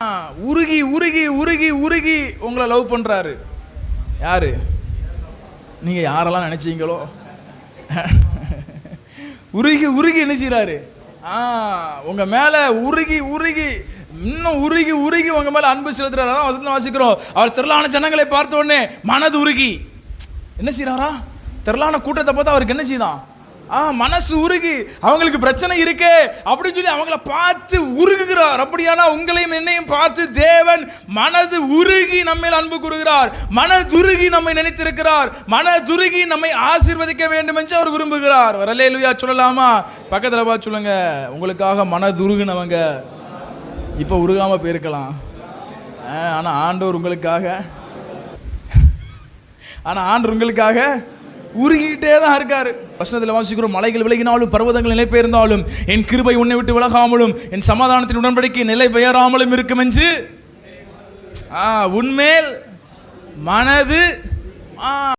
உருகி உருகி உருகி உருகி உங்களை லவ் பண்றாரு. யாரு? நீங்க யாரெல்லாம் நினைச்சீங்களோ உருகி உருகி என்ன செய்யறாரு? உங்க மேல உருகி உருகி இன்னும் உருகி உருகி உங்க மேல அன்பு செலுத்துறாரு. அதான் வசனத்துல வாசிக்கிறோம், அவர் திரளான ஜனங்களை பார்த்த உடனே மனது உருகி என்ன செய்யறாரா? திரளான கூட்டத்தை பார்த்து அவருக்கு என்ன செய்தான்? மனசு உருகி அவங்களுக்கு பிரச்சனை இருக்கே அப்படின்னு சொல்லி அவங்கள பார்த்து உருகுகிறார். அப்படியானா உங்களையும் என்னையும் பார்த்து தேவன் மனது உருகி நம்ம அன்பு கூறுகிறார். மனதுருகி நம்மை நினைத்திருக்கிறார். மனதுருகி நம்மை ஆசீர்வதிக்க வேண்டும் என்று அவர் விரும்புகிறார். அல்லேலூயா சொல்லலாமா? பக்கத்துல பார்த்து சொல்லுங்க, உங்களுக்காக மனதுருகினவங்க இப்ப உருகாம போயிருக்கலாம், ஆனா ஆண்டவர் உங்களுக்காக உருகிட்டே தான் இருக்காரு. வசனத்தில் வாசிக்கிறோம், மலைகள் விலகினாலும் பர்வதங்கள் நிலை பெயர்ந்தாலும் என் கிருபை உன்னை விட்டு விலகாமலும் என் சமாதானத்தின் உடன்படிக்கை நிலை பெயராமலும் இருக்கும் என்று உன்மேல் மனது